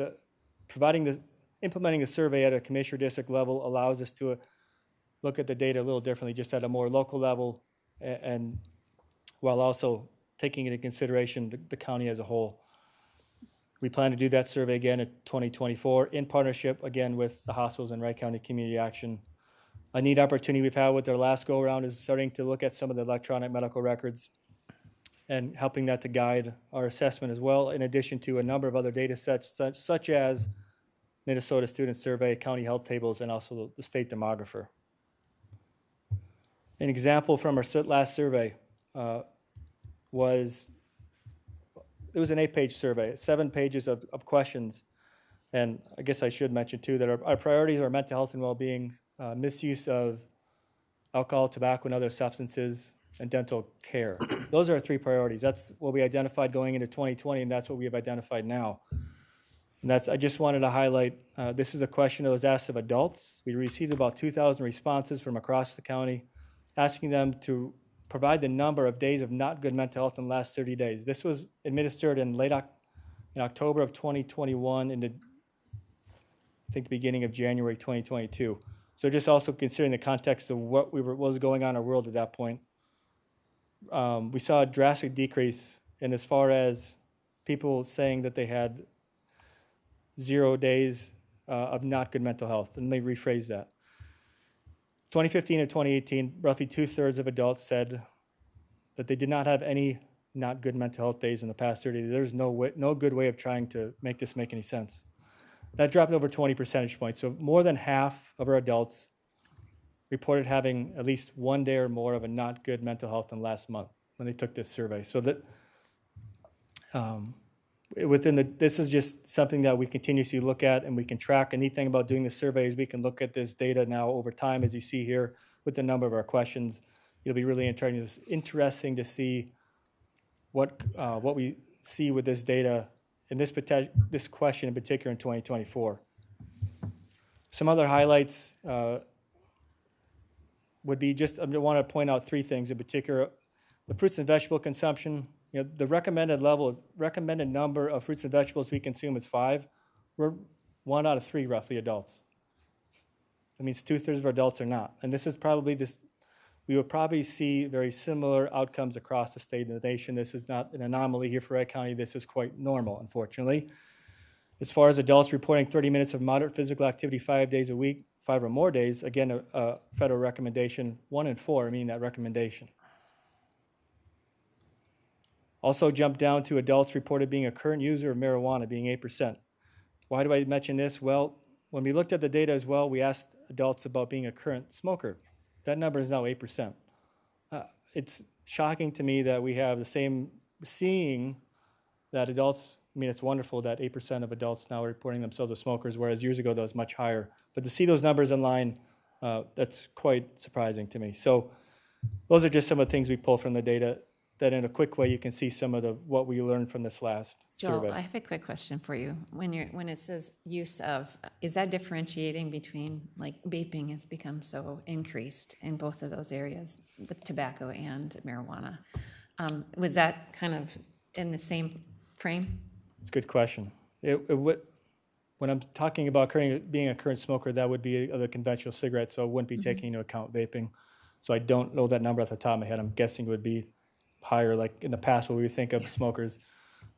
implementing the survey at a commissioner district level allows us to look at the data a little differently, just at a more local level, and while also taking into consideration the county as a whole. We plan to do that survey again in 2024 in partnership, again, with the hospitals and Wright County Community Action. A neat opportunity we've had with our last go-around is starting to look at some of the electronic medical records and helping that to guide our assessment as well, in addition to a number of other data sets such as Minnesota Student Survey, county health tables, and also the state demographer. An example from our last survey was it was an 8-page survey, 7 pages of questions. And I guess I should mention, too, that our priorities are mental health and well-being, misuse of alcohol, tobacco, and other substances, and dental care. Those are our 3 priorities. That's what we identified going into 2020, and that's what we have identified now. And I just wanted to highlight, this is a question that was asked of adults. We received about 2,000 responses from across the county, asking them to provide the number of days of not good mental health in the last 30 days. This was administered in in October of 2021 into, I think, the beginning of January 2022. So just also considering the context of what was going on in our world at that point, we saw a drastic decrease in as far as people saying that they had 0 days of not good mental health. And let me rephrase that. 2015 and 2018, roughly 2/3 of adults said that they did not have any not good mental health days in the past 30 days. There's no good way of trying to make this make any sense. That dropped over 20 percentage points. So more than half of our adults reported having at least 1 day or more of a not good mental health in the last month when they took this survey. So that this is just something that we continuously look at and we can track. And the neat thing about doing the survey is we can look at this data now over time, as you see here, with the number of our questions. It'll be really interesting to see what we see with this data and this question in particular in 2024. Some other highlights would be I want to point out 3 things in particular. The fruits and vegetable consumption. The recommended number of fruits and vegetables we consume is 5. We're 1 out of 3 roughly adults. That means 2/3 of our adults are not. And this is probably we will probably see very similar outcomes across the state and the nation. This is not an anomaly here for Wright County. This is quite normal, unfortunately. As far as adults reporting 30 minutes of moderate physical activity 5 days a week, 5 or more days, again, a federal recommendation, 1 in 4 meeting that recommendation. Also jump down to adults reported being a current user of marijuana, being 8%. Why do I mention this? Well, when we looked at the data as well, we asked adults about being a current smoker. That number is now 8%. It's shocking to me that we have the same, seeing that adults, I mean, it's wonderful that 8% of adults now are reporting themselves as smokers, whereas years ago that was much higher. But to see those numbers in line, that's quite surprising to me. So those are just some of the things we pull from the data that in a quick way you can see some of what we learned from this last Joel, survey. I have a quick question for you. When it says use of, is that differentiating between, like, vaping has become so increased in both of those areas with tobacco and marijuana? Was that kind of in the same frame? It's a good question. When I'm talking about being a current smoker, that would be the conventional cigarette, so I wouldn't be taking into account vaping. So I don't know that number off the top of my head. I'm guessing it would be higher, like in the past, what we would think of smokers.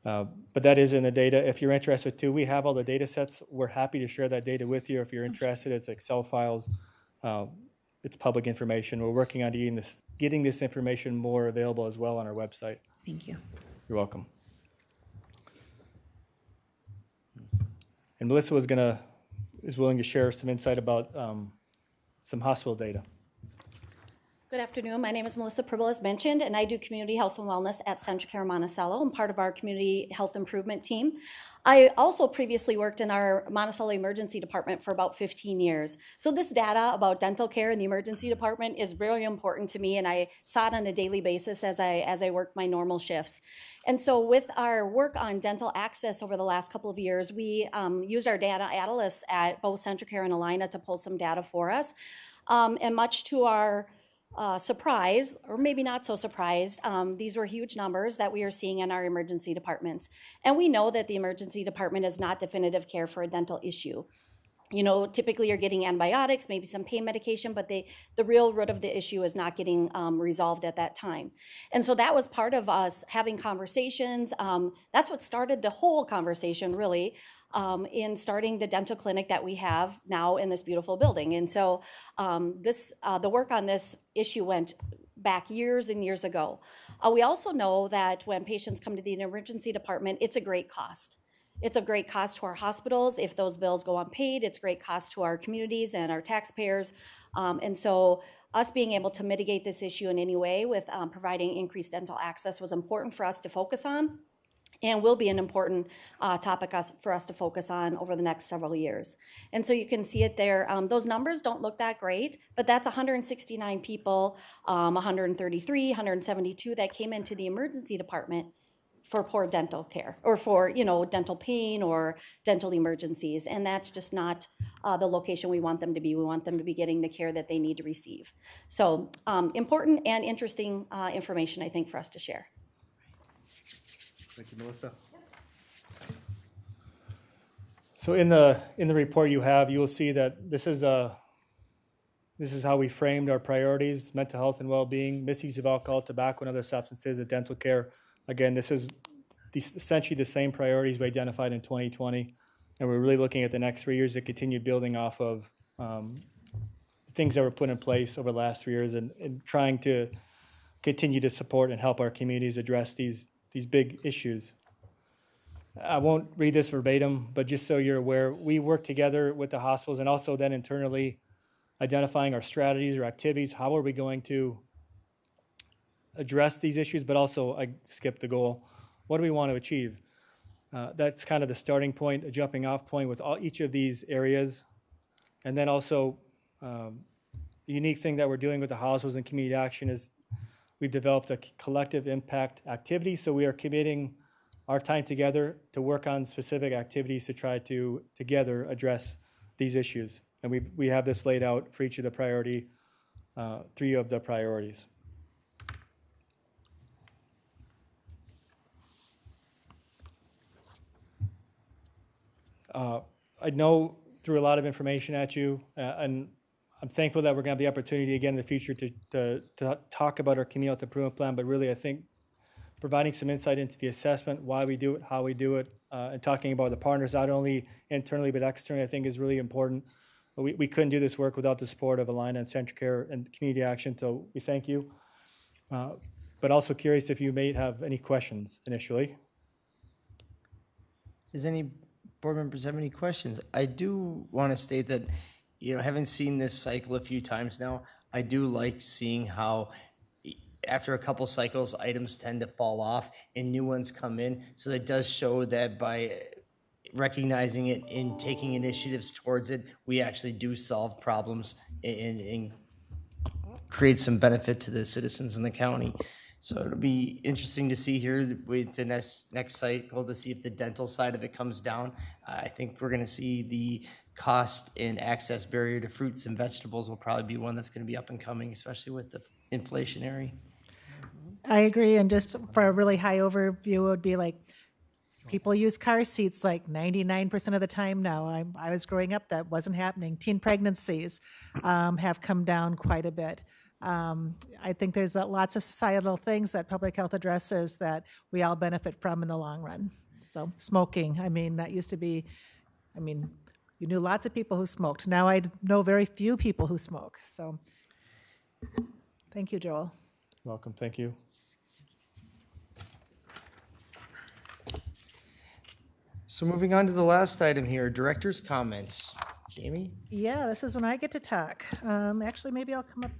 But that is in the data. If you're interested too, we have all the data sets. We're happy to share that data with you. If you're interested, it's Excel files. It's public information. We're working on getting this information more available as well on our website. Thank you. You're welcome. And Melissa is willing to share some insight about some hospital data. Good afternoon. My name is Melissa Pribble, as mentioned, and I do community health and wellness at Centracare Monticello. I'm part of our community health improvement team. I also previously worked in our Monticello emergency department for about 15 years. So this data about dental care in the emergency department is very important to me, and I saw it on a daily basis as I worked my normal shifts. And so with our work on dental access over the last couple of years, we used our data analysts at both Centracare and Allina to pull some data for us. And much to our surprise, or maybe not so surprised, these were huge numbers that we are seeing in our emergency departments. And we know that the emergency department is not definitive care for a dental issue. You know, typically you're getting antibiotics, maybe some pain medication, but the real root of the issue is not getting resolved at that time. And so that was part of us having conversations. That's what started the whole conversation, really, in starting the dental clinic that we have now in this beautiful building. And so the work on this issue went back years and years ago. We also know that when patients come to the emergency department, it's a great cost. It's a great cost to our hospitals if those bills go unpaid. It's great cost to our communities and our taxpayers. And so us being able to mitigate this issue in any way with providing increased dental access was important for us to focus on, and will be an important topic for us to focus on over the next several years. And so you can see it there. Those numbers don't look that great, but that's 169 people, 133, 172 that came into the emergency department for poor dental care, or for, you know, dental pain or dental emergencies. And that's just not the location we want them to be. We want them to be getting the care that they need to receive. So important and interesting information, I think, for us to share. Thank you, Melissa. So in the report you will see that this is how we framed our priorities: mental health and well-being, misuse of alcohol, tobacco, and other substances, and dental care. Again, this is essentially the same priorities we identified in 2020, and we're really looking at the next 3 years to continue building off of the things that were put in place over the last 3 years, and trying to continue to support and help our communities address these big issues. I won't read this verbatim, but just so you're aware, we work together with the hospitals and also then internally identifying our strategies or activities. How are we going to address these issues, but also, I skipped the goal. What do we want to achieve? That's kind of the starting point, a jumping off point with each of these areas. And then also, the unique thing that we're doing with the hospitals and community action is we've developed a collective impact activity. So we are committing our time together to work on specific activities to try to together address these issues. And we have this laid out for each of the three of the priorities. I know threw a lot of information at you, and I'm thankful that we're going to have the opportunity again in the future to talk about our community health improvement plan, but really I think providing some insight into the assessment, why we do it, how we do it, and talking about the partners, not only internally but externally, I think is really important. We couldn't do this work without the support of Alina and Centricare and Community Action, so we thank you. But also curious if you may have any questions initially. Does any board members have any questions? I do want to state that, having seen this cycle a few times now, I do like seeing how after a couple cycles, items tend to fall off and new ones come in. So that does show that by recognizing it and taking initiatives towards it, we actually do solve problems and create some benefit to the citizens in the county. So it'll be interesting to see here with the next cycle to see if the dental side of it comes down. I think we're going to see the cost and access barrier to fruits and vegetables will probably be one that's going to be up and coming, especially with the inflationary. I agree, and just for a really high overview, it would be like people use car seats like 99% of the time now. I was growing up, that wasn't happening. Teen pregnancies have come down quite a bit. I think there's lots of societal things that public health addresses that we all benefit from in the long run. So smoking, that used to be, you knew lots of people who smoked. Now I know very few people who smoke. So thank you, Joel. Welcome, thank you. So moving on to the last item here, director's comments. Jamie? Yeah, this is when I get to talk. Actually, maybe I'll come up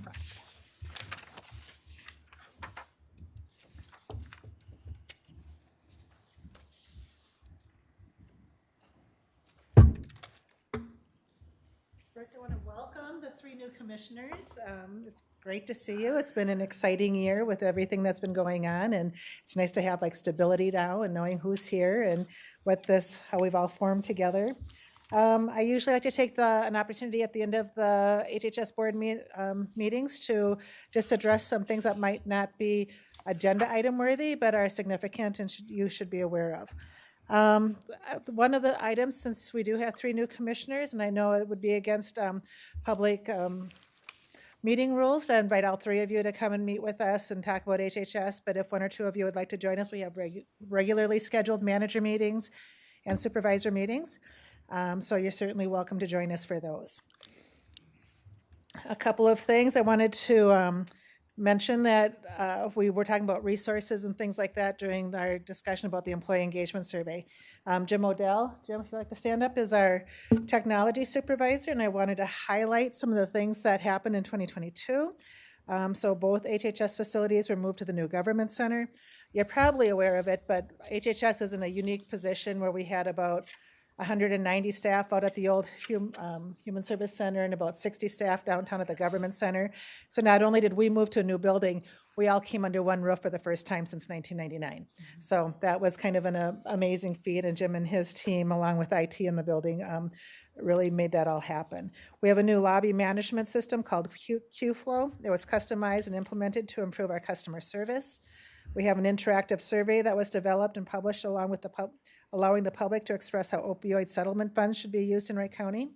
front. First, I want to welcome the 3 new commissioners. It's great to see you. It's been an exciting year with everything that's been going on, and it's nice to have stability now and knowing who's here and how we've all formed together. I usually like to take an opportunity at the end of the HHS board meetings to just address some things that might not be agenda item worthy, but are significant and you should be aware of. One of the items, since we do have 3 new commissioners, and I know it would be against public meeting rules to invite all 3 of you to come and meet with us and talk about HHS, but if 1 or 2 of you would like to join us, we have regularly scheduled manager meetings and supervisor meetings. So you're certainly welcome to join us for those. A couple of things I wanted to mention that we were talking about resources and things like that during our discussion about the employee engagement survey. Jim Odell, Jim, if you'd like to stand up, is our technology supervisor, and I wanted to highlight some of the things that happened in 2022. So both HHS facilities were moved to the new government center. You're probably aware of it, but HHS is in a unique position where we had about 190 staff out at the old Human Service Center and about 60 staff downtown at the Government Center. So not only did we move to a new building, we all came under one roof for the first time since 1999. So that was kind of an amazing feat, and Jim and his team, along with IT in the building, really made that all happen. We have a new lobby management system called QFlow. It was customized and implemented to improve our customer service. We have an interactive survey that was developed and published along with allowing the public to express how opioid settlement funds should be used in Wright County.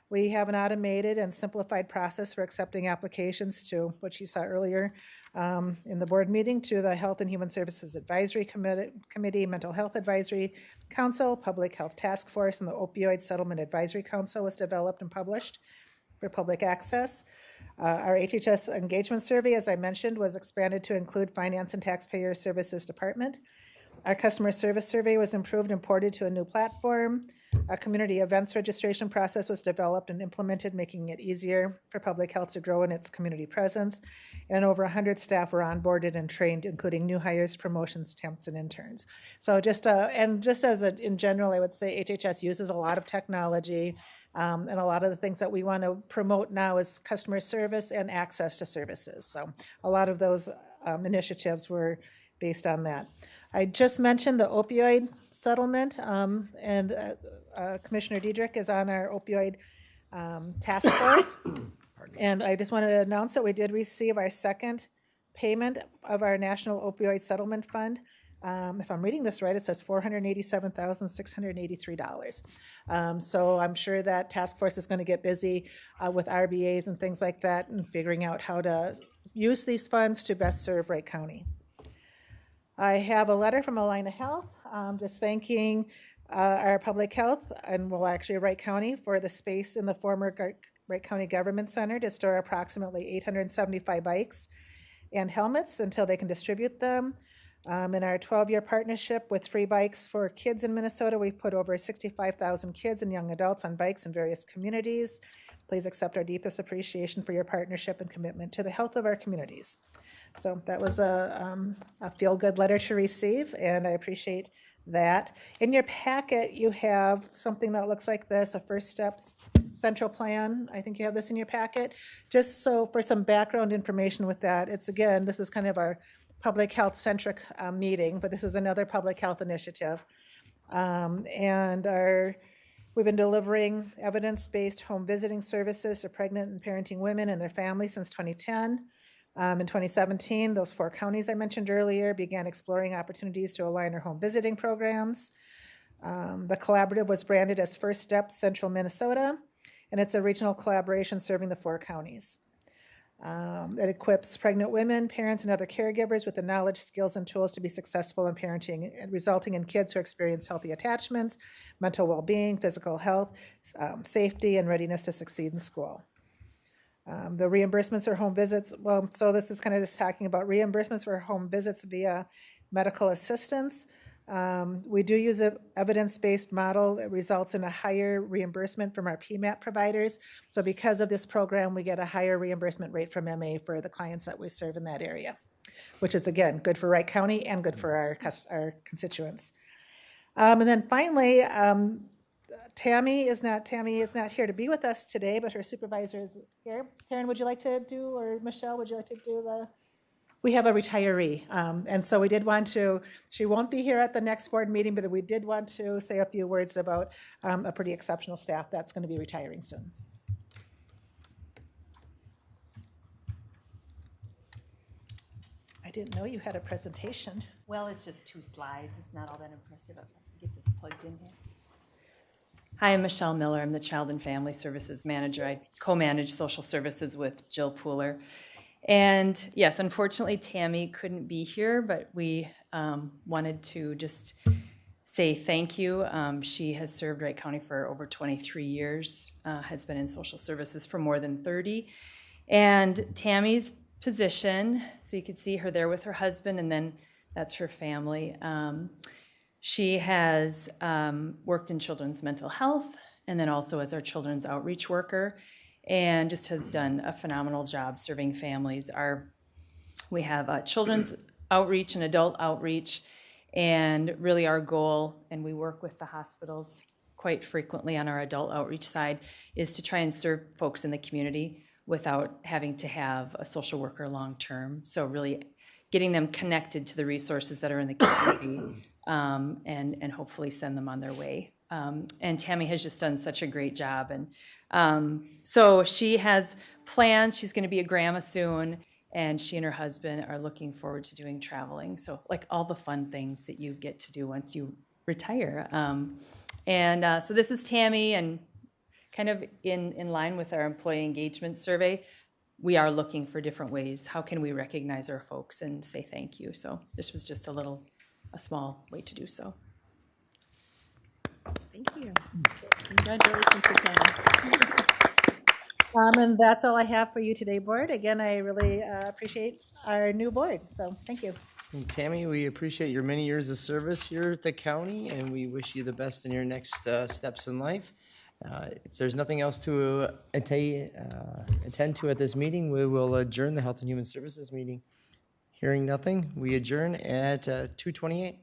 We have an automated and simplified process for accepting applications to, what you saw earlier in the board meeting, to the Health and Human Services Advisory Committee, Mental Health Advisory Council, Public Health Task Force, and the Opioid Settlement Advisory Council was developed and published for public access. Our HHS engagement survey, as I mentioned, was expanded to include Finance and Taxpayer Services Department. Our customer service survey was improved and ported to a new platform. A community events registration process was developed and implemented, making it easier for public health to grow in its community presence. And over 100 staff were onboarded and trained, including new hires, promotions, temps, and interns. So in general, I would say HHS uses a lot of technology, and a lot of the things that we want to promote now is customer service and access to services. So a lot of those initiatives were based on that. I just mentioned the opioid settlement, and Commissioner Diedrich is on our opioid task force. And I just wanted to announce that we did receive our second payment of our National Opioid Settlement Fund. If I'm reading this right, it says $487,683. So I'm sure that task force is going to get busy with RBAs and things like that and figuring out how to use these funds to best serve Wright County. I have a letter from Allina Health just thanking our public health and, well, actually Wright County for the space in the former Wright County Government Center to store approximately 875 bikes and helmets until they can distribute them. In our 12-year partnership with Free Bikes for Kids in Minnesota, we've put over 65,000 kids and young adults on bikes in various communities. Please accept our deepest appreciation for your partnership and commitment to the health of our communities. So that was a feel-good letter to receive, and I appreciate that. In your packet, you have something that looks like this, a First Steps Central Plan. I think you have this in your packet. Just so for some background information with that, it's, again, this is kind of our public health centric meeting, but this is another public health initiative. We've been delivering evidence-based home visiting services to pregnant and parenting women and their families since 2010. In 2017, those 4 counties I mentioned earlier began exploring opportunities to align our home visiting programs. The collaborative was branded as First Steps Central Minnesota, and it's a regional collaboration serving the 4 counties. It equips pregnant women, parents, and other caregivers with the knowledge, skills, and tools to be successful in parenting, resulting in kids who experience healthy attachments, mental well-being, physical health, safety, and readiness to succeed in school. The reimbursements for home visits, well, so this is kind of just talking about reimbursements for home visits via medical assistance. We do use an evidence-based model that results in a higher reimbursement from our PMAP providers. So because of this program, we get a higher reimbursement rate from MA for the clients that we serve in that area, which is, again, good for Wright County and good for our constituents. And then finally, Tammy is not here to be with us today, but her supervisor is here. Taryn, would you like to do, or Michelle, would you like to do we have a retiree. And so we did want to, she won't be here at the next board meeting, but we did want to say a few words about a pretty exceptional staff that's going to be retiring soon. I didn't know you had a presentation. Well, it's just 2 slides. It's not all that impressive. I'll get this plugged in here. Hi, I'm Michelle Miller. I'm the Child and Family Services Manager. I co-manage social services with Jill Pooler. And yes, unfortunately, Tammy couldn't be here, but we wanted to just say thank you. She has served Wright County for over 23 years, has been in social services for more than 30. And Tammy's position, so you can see her there with her husband, and then that's her family. She has worked in children's mental health and then also as our children's outreach worker, and just has done a phenomenal job serving families. We have children's outreach and adult outreach, and really our goal, and we work with the hospitals quite frequently on our adult outreach side, is to try and serve folks in the community without having to have a social worker long-term. So really getting them connected to the resources that are in the community, and hopefully send them on their way. And Tammy has just done such a great job. And so she has plans. She's going to be a grandma soon, and she and her husband are looking forward to doing traveling. So like all the fun things that you get to do once you retire. So this is Tammy, and kind of in line with our employee engagement survey, we are looking for different ways. How can we recognize our folks and say thank you? So this was just a small way to do so. Thank you. Congratulations to Tammy. And that's all I have for you today, board. Again, I really appreciate our new board, so thank you. And Tammy, we appreciate your many years of service here at the county, and we wish you the best in your next steps in life. If there's nothing else to attend to at this meeting, we will adjourn the Health and Human Services meeting. Hearing nothing, we adjourn at 2:28.